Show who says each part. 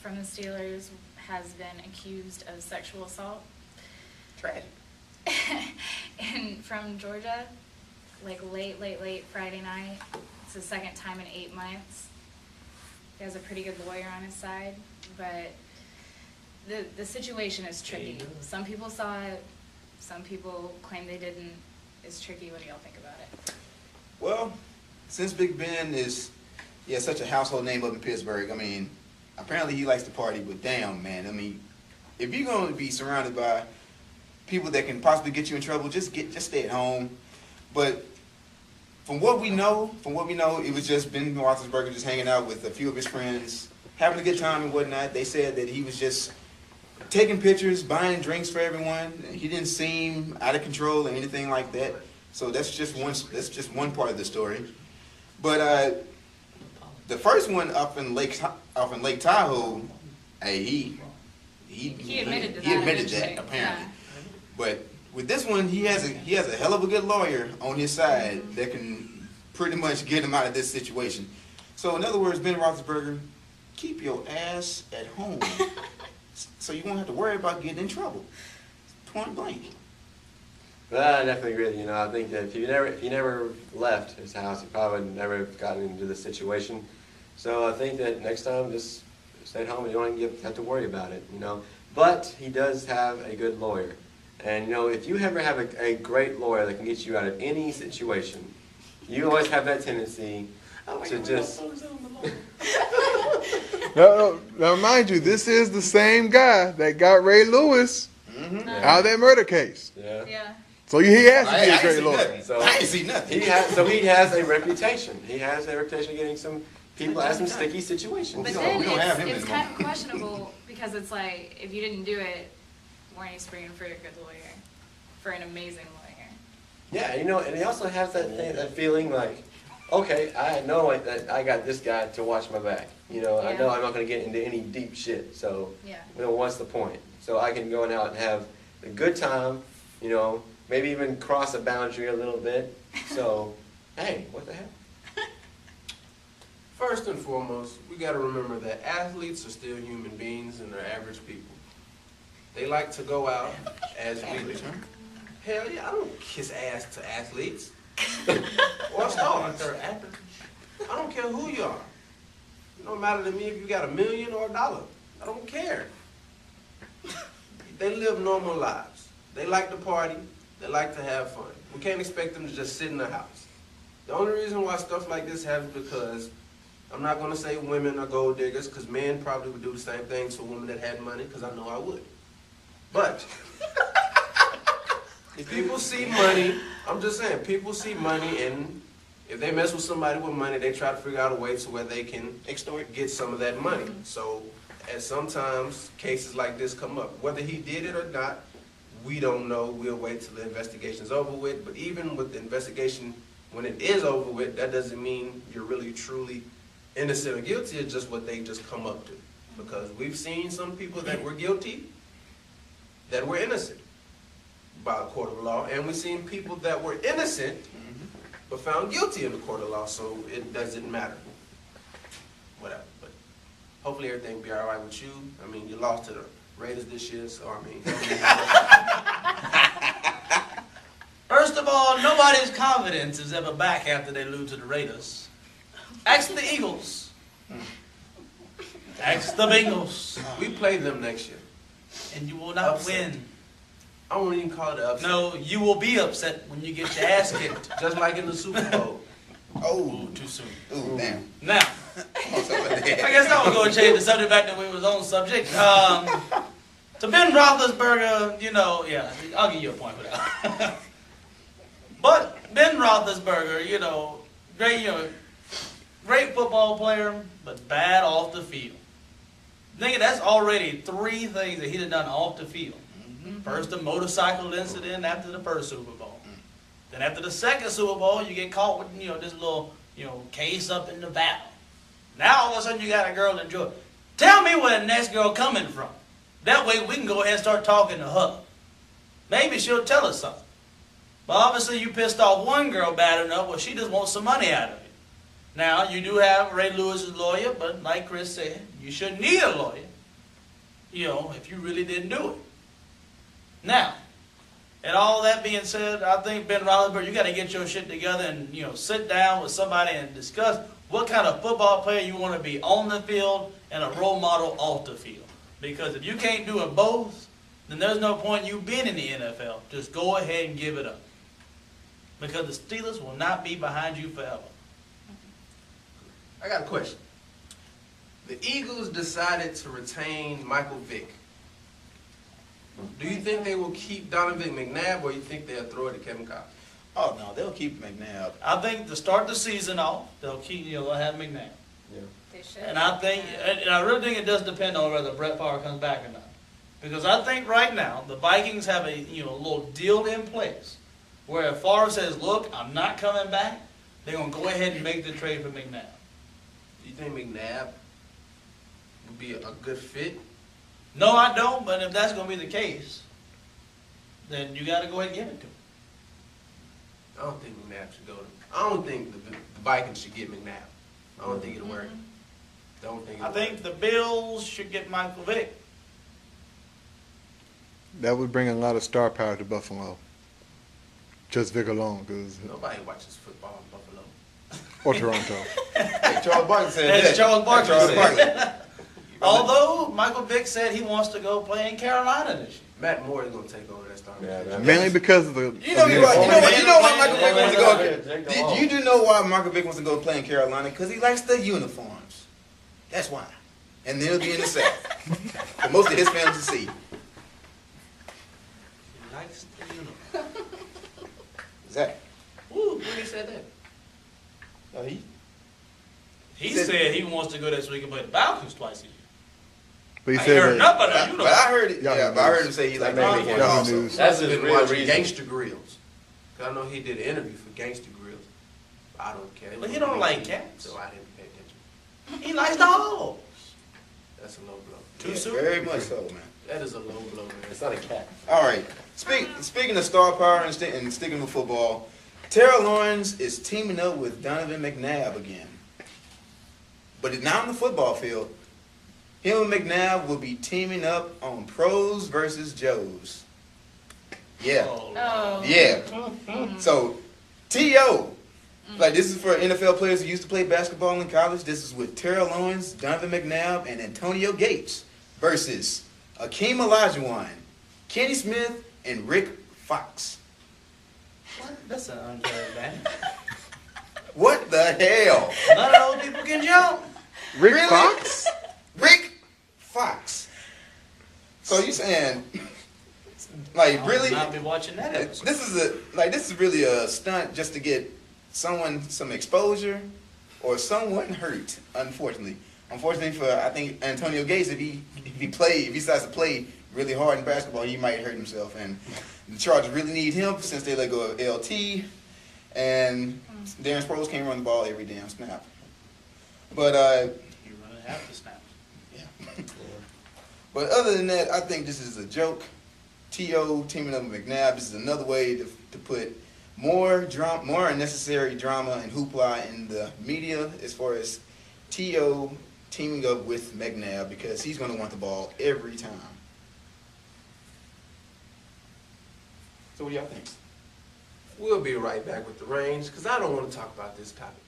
Speaker 1: from the Steelers has been accused of sexual assault.
Speaker 2: Tragic.
Speaker 1: And from Georgia, like late Friday night. It's the second time in 8 months. He has a pretty good lawyer on his side, but the situation is tricky. Some people saw it, some people claim they didn't. It's tricky. What do y'all think about it?
Speaker 2: Well, since Big Ben is such a household name up in Pittsburgh, I mean, apparently he likes to party, but damn, man, I mean, if you're going to be surrounded by people that can possibly get you in trouble, just stay at home. But from what we know, it was just Ben Roethlisberger just hanging out with a few of his friends, having a good time and whatnot. They said that he was just taking pictures, buying drinks for everyone. He didn't seem out of control or anything like that. So that's just one part of the story. But the first one up in Lake Tahoe, hey, he admitted that apparently. Yeah. But with this one, he has a hell of a good lawyer on his side that can pretty much get him out of this situation. So in other words, Ben Roethlisberger, keep your ass at home, so you won't have to worry about getting in trouble. Point blank.
Speaker 3: Well, I definitely agree with you. I think that if he never left his house, he probably would never have gotten into this situation. So I think that next time, just stay at home. You don't even have to worry about it. But he does have a good lawyer. And if you ever have a great lawyer that can get you out of any situation, you always have that tendency to just.
Speaker 4: Now, mind you, this is the same guy that got Ray Lewis out of that murder case.
Speaker 3: Yeah.
Speaker 4: So he has to be a great lawyer.
Speaker 3: So
Speaker 2: I ain't see nothing.
Speaker 3: He has a reputation. He has a reputation of getting some people out of some sticky situations.
Speaker 1: But then it's kind of questionable because it's like, if you didn't do it, weren't you springing for a good lawyer, for an amazing lawyer?
Speaker 3: Yeah, and he also has that feeling like, okay, I know that I got this guy to watch my back. I know I'm not going to get into any deep shit. So, what's the point? So I can go out and have a good time. Maybe even cross a boundary a little bit. So, hey, what the hell?
Speaker 5: First and foremost, we got to remember that athletes are still human beings and they're average people. They like to go out as we do. Hell yeah, I don't kiss ass to athletes or stars. I don't care who you are. It don't matter to me if you got $1 million or $1. I don't care. They live normal lives. They like to party. They like to have fun. We can't expect them to just sit in the house. The only reason why stuff like this happens because I'm not going to say women are gold diggers, because men probably would do the same thing to women that had money, because I know I would. But if people see money, I'm just saying, people see money, and if they mess with somebody with money, they try to figure out a way to where they can get some of that money. So, and sometimes cases like this come up. Whether he did it or not, we don't know. We'll wait till the investigation's over with. But even with the investigation, when it is over with, that doesn't mean you're really truly innocent or guilty. It's just what they just come up to. Because we've seen some people that were guilty that were innocent by a court of law, and we've seen people that were innocent but found guilty in the court of law, so it doesn't matter. Whatever. But hopefully everything will be all right with you. I mean, you lost to the Raiders this year, so I mean.
Speaker 6: First of all, nobody's confidence is ever back after they lose to the Raiders. Ask the Eagles. Ask the Bengals.
Speaker 5: We play them next year.
Speaker 6: And you will not win.
Speaker 5: I won't even call it an upset.
Speaker 6: No, you will be upset when you get your ass kicked.
Speaker 5: Just like in the Super Bowl.
Speaker 2: Oh,
Speaker 6: too soon.
Speaker 2: Oh, damn.
Speaker 6: Now, I guess I was going to change the subject back to we was on subject. To Ben Roethlisberger, I'll give you a point for that. But Ben Roethlisberger, great football player, but bad off the field. Nigga, that's already 3 things that he done off the field. First, the motorcycle incident after the first Super Bowl. Then after the second Super Bowl, you get caught with, this little, case up in Nevada. Now all of a sudden you got a girl in Georgia. Tell me where the next girl coming from. That way we can go ahead and start talking to her. Maybe she'll tell us something. But obviously you pissed off one girl bad enough, well, she just wants some money out of you. Now, you do have Ray Lewis's lawyer, but like Chris said, you shouldn't need a lawyer. if you really didn't do it. Now, and all that being said, I think Ben Rothelishberger, you got to get your shit together and sit down with somebody and discuss what kind of football player you want to be on the field and a role model off the field. Because if you can't do it both, then there's no point you being in the NFL. Just go ahead and give it up. Because the Steelers will not be behind you forever.
Speaker 5: I got a question. The Eagles decided to retain Michael Vick. Do you think they will keep Donovan McNabb, or you think they'll throw it to Kevin Cobb?
Speaker 2: Oh no, they'll keep McNabb.
Speaker 6: I think to start the season off, they'll have McNabb.
Speaker 1: They should.
Speaker 6: And I really think it does depend on whether Brett Favre comes back or not. Because I think right now the Vikings have a little deal in place where if Favre says, "Look, I'm not coming back," they're gonna go ahead and make the trade for McNabb.
Speaker 5: Do you think McNabb would be a good fit?
Speaker 6: No, I don't. But if that's gonna be the case, then you got to go ahead and give it to him.
Speaker 5: I don't think McNabb should go to. I don't think the Vikings should get McNabb. I don't think it'll work. Don't think.
Speaker 6: I think the Bills should get Michael Vick.
Speaker 4: That would bring a lot of star power to Buffalo. Just Vic alone, because
Speaker 5: Nobody watches football in Buffalo.
Speaker 4: or Toronto.
Speaker 2: Hey, Charles Barkley said
Speaker 6: That's
Speaker 2: that.
Speaker 6: Charles Barkley
Speaker 2: Charles
Speaker 6: said.
Speaker 2: Barkley.
Speaker 6: Although Michael Vick said he wants to go play in Carolina this year.
Speaker 5: Matt Moore is going to take over that starting
Speaker 3: Yeah,
Speaker 5: position.
Speaker 4: Mainly because of the.
Speaker 2: You know,
Speaker 4: of the
Speaker 2: you know why Michael Vick
Speaker 3: Man,
Speaker 2: wants to
Speaker 3: man,
Speaker 2: go.
Speaker 3: man,
Speaker 2: You do know why Michael Vick wants to go play in Carolina? Because he likes the uniforms. That's why. And then he'll be in the South. For most of his fans to see.
Speaker 6: He likes the uniform.
Speaker 2: Zach.
Speaker 5: Woo, when he said that.
Speaker 2: Oh,
Speaker 6: He
Speaker 2: Said-
Speaker 6: said he wants to go there so he can play the Falcons twice a year.
Speaker 4: But he
Speaker 6: I
Speaker 4: said
Speaker 6: heard
Speaker 4: that.
Speaker 6: nothing about
Speaker 2: But
Speaker 6: the uniform.
Speaker 2: I heard it.
Speaker 4: Yahoo
Speaker 2: Yeah, but I heard him
Speaker 4: News.
Speaker 2: say he likes
Speaker 3: That
Speaker 2: the
Speaker 3: made me
Speaker 2: uniforms
Speaker 4: Yahoo
Speaker 2: also.
Speaker 4: News.
Speaker 3: That's
Speaker 5: I've
Speaker 3: his
Speaker 5: been
Speaker 3: real
Speaker 5: watching
Speaker 3: reason.
Speaker 5: Gangster Grills. 'Cause I know he did an interview for Gangster Grills. I don't care.
Speaker 6: But he don't like cats.
Speaker 5: So I didn't pay attention.
Speaker 6: He likes dogs.
Speaker 5: That's a low blow.
Speaker 6: Too
Speaker 2: Yeah,
Speaker 6: soon?
Speaker 2: very much so, man.
Speaker 5: That is a low blow, man.
Speaker 3: It's not a cat.
Speaker 2: All right. Speaking of star power and sticking with football, Terrell Lawrence is teaming up with Donovan McNabb again. But it's not on the football field. Him and McNabb will be teaming up on Pros versus Joes. Yeah.
Speaker 1: Oh.
Speaker 2: Yeah. So, T.O. Like, this is for NFL players who used to play basketball in college. This is with Terrell Owens, Donovan McNabb, and Antonio Gates versus Akeem Olajuwon, Kenny Smith, and Rick Fox.
Speaker 6: What? That's an unfair advantage.
Speaker 2: What the hell?
Speaker 6: None of those people can jump.
Speaker 4: Rick
Speaker 2: Really?
Speaker 4: Fox?
Speaker 2: Rick Fox. So you saying, like, really?
Speaker 6: I'll be watching that episode.
Speaker 2: This is really a stunt just to get someone some exposure or someone hurt, unfortunately. Unfortunately for, I think, Antonio Gates, if he decides to play really hard in basketball, he might hurt himself. And the Chargers really need him since they let go of LT. And Darren Sproles can't run the ball every damn snap. But,
Speaker 6: You really have to snap.
Speaker 2: yeah. But other than that, I think this is a joke. T.O. teaming up with McNabb. This is another way to put more unnecessary drama and hoopla in the media as far as T.O. teaming up with McNabb because he's going to want the ball every time. So what do y'all think?
Speaker 5: We'll be right back with the range because I don't want to talk about this topic.